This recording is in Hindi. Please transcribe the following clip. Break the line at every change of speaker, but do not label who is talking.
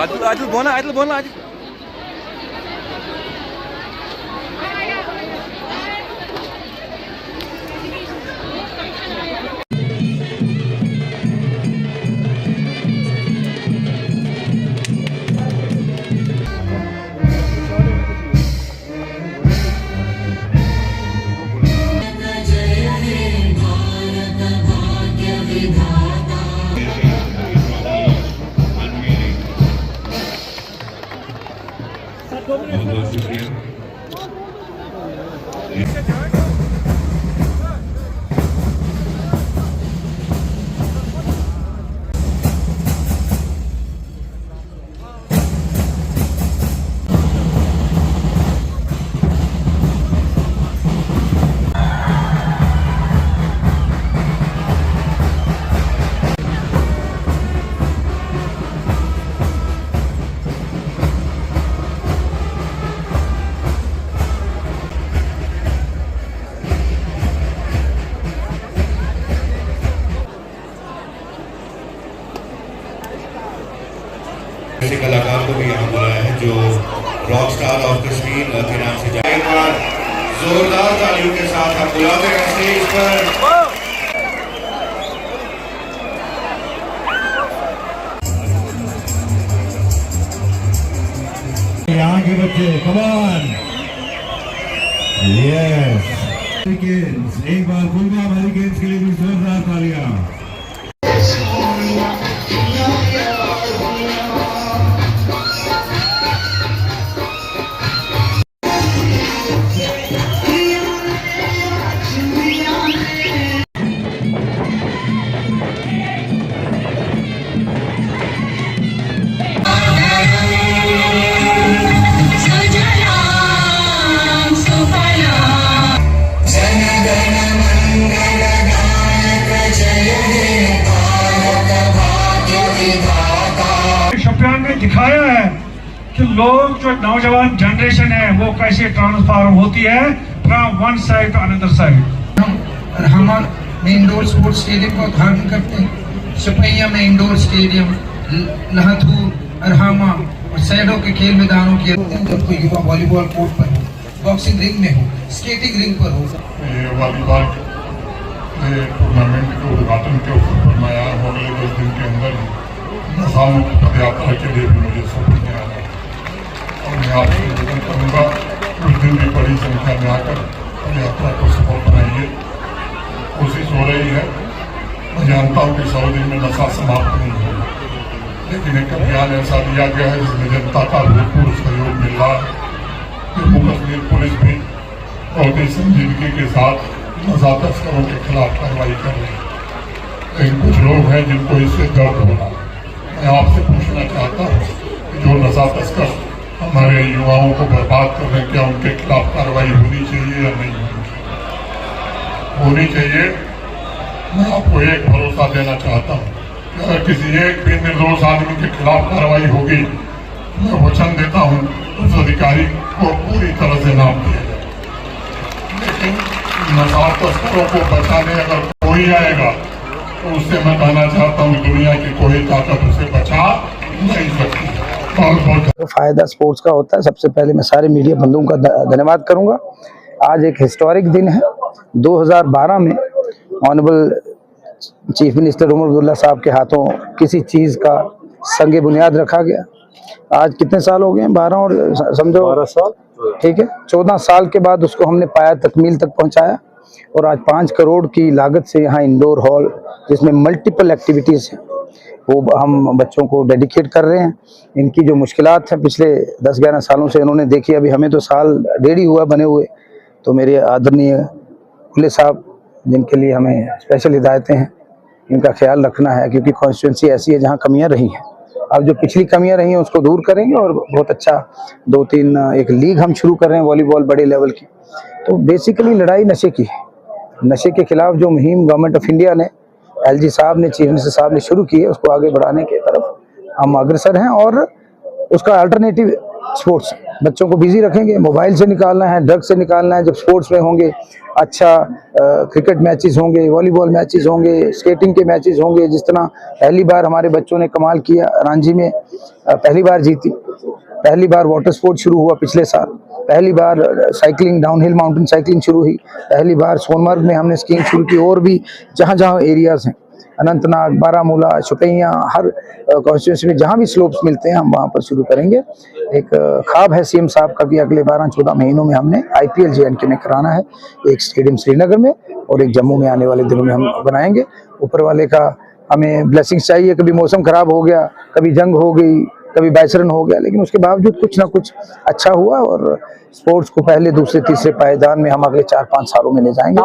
आदिल बोलना आदिल।
बहुत शुक्रिया। ऐसे कलाकार को भी यहाँ बुलाया है जो रॉक स्टार ऑफ कश्मीर के नाम से जाए। एक बार जोरदार तालियों के साथ हम बुलाते हैं स्टेज पर यहाँ के बच्चे। Come on, yes. एक बार गुलबाग हरिकेन्स के लिए भी जोरदार तालियां।
दिखाया है कि लोग जो नौजवान जनरेशन है वो कैसे ट्रांसफॉर्म होती है from one side to another side.
हम अरहामा में इंडोर स्पोर्ट्स स्टेडियम का उद्घाटन करते हैं, शपैया में इंडोर स्टेडियम, लहथू, अरहामा और सैडों के खेल मैदानों की जब कोई युवा वॉलीबॉल कोर्ट पर हो, बॉक्सिंग रिंग में हो, स्केटिंग रिंग पर हो।
वॉलीबॉल टूर्नामेंट के उद्घाटन के ऊपर फरमाया अगले 10 दिन के अंदर नसाओं की पदयात्रा के लिए भी मुझे सफर में आना और मैं आपसे निवेदन करूँगा उस दिन भी बड़ी संख्या में आकर पदयात्रा को सफल बनाइए। कोशिश हो रही है, मैं जानता हूँ कि 100 दिन में नशा समाप्त नहीं होगा, लेकिन एक अभियान ऐसा लिया गया है जिसमें जनता का भरपूर सहयोग मिल रहा है। जम्मू कश्मीर पुलिस भी बहुत ही संजीदगी के साथ नशा तस्करों के खिलाफ कार्रवाई कर रही है, लेकिन कुछ लोग हैं जिनको इससे दर्द हो रहा है। मैं आपसे पूछना चाहता हूँ कि जो नशा तस्कर हमारे युवाओं को बर्बाद कर रहे हैं, क्या उनके खिलाफ कार्रवाई होनी चाहिए या नहीं होनी चाहिए? मैं आपको एक भरोसा देना चाहता हूँ कि अगर किसी एक भी निर्दोष आदमी के खिलाफ कार्रवाई होगी, मैं वचन देता हूँ उस अधिकारी को पूरी तरह से नाम दिया जाए। लेकिन नशा तस्करों को बचाने अगर कोई आएगा तो उससे मैं कहना चाहता हूँ दुनिया की कोई ताकत उसे बचा नहीं सकती।
तो फायदा स्पोर्ट्स का होता है। सबसे पहले मैं सारे मीडिया बंधुओं का धन्यवाद करूंगा। आज एक हिस्टोरिक दिन है। 2012 में honourable chief minister Omar Abdullah साहब के हाथों किसी चीज़ का संगे बुनियाद रखा गया। आज कितने साल हो गए? 12 और समझो 12 साल, ठीक है। 14 साल के बाद उसको हमने पाया तकमील तक पहुंचाया और आज 5 करोड़ की लागत से यहाँ इंडोर हॉल जिसमें मल्टीपल एक्टिविटीज़ हैं वो हम बच्चों को डेडिकेट कर रहे हैं। इनकी जो मुश्किलात हैं पिछले 10-11 सालों से इन्होंने देखी, अभी हमें तो साल 1.5 ही हुआ बने हुए, तो मेरे आदरणीय खुले साहब जिनके लिए हमें स्पेशल हिदायतें हैं, इनका ख्याल रखना है क्योंकि कॉन्स्टिट्यूंसी ऐसी है जहाँ कमियाँ रही हैं। अब जो पिछली कमियाँ रही हैं उसको दूर करेंगे और बहुत अच्छा 2-3 एक लीग हम शुरू कर रहे हैं वॉलीबॉल बड़े लेवल की। तो बेसिकली लड़ाई नशे की है। नशे के खिलाफ जो मुहिम गवर्नमेंट ऑफ इंडिया ने, एलजी साहब ने, चीफ मिनिस्टर साहब ने शुरू की है, उसको आगे बढ़ाने की तरफ हम अग्रसर हैं और उसका अल्टरनेटिव स्पोर्ट्स बच्चों को बिजी रखेंगे, मोबाइल से निकालना है, ड्रग से निकालना है। जब स्पोर्ट्स में होंगे, अच्छा क्रिकेट मैचेस होंगे, वॉलीबॉल मैचेस होंगे, स्केटिंग के मैचेस होंगे। जिस तरह पहली बार हमारे बच्चों ने कमाल किया, रांची में पहली बार जीती, पहली बार वाटर स्पोर्ट शुरू हुआ पिछले साल, पहली बार साइकिलिंग डाउनहिल माउंटेन साइकिलिंग शुरू हुई, पहली बार सोनमर्ग में हमने स्कीइंग शुरू की। और भी जहाँ जहाँ एरियाज हैं, अनंतनाग, बारामूला, शुपिया, हर कॉन्स्टिट्यूंसी में जहाँ भी स्लोप्स मिलते हैं हम वहाँ पर शुरू करेंगे। एक ख्वाब है सीएम साहब का कि अगले 12-14 महीनों में हमने IPL JNK में कराना है, एक स्टेडियम श्रीनगर में और एक जम्मू में आने वाले दिनों में हम बनाएंगे। ऊपर वाले का हमें ब्लेसिंग्स चाहिए। कभी मौसम खराब हो गया, कभी जंग हो गई, कभी बैचरन हो गया, लेकिन उसके बावजूद कुछ ना कुछ अच्छा हुआ और स्पोर्ट्स को पहले, दूसरे, तीसरे पायदान में हम अगले 4-5 सालों में ले जाएंगे।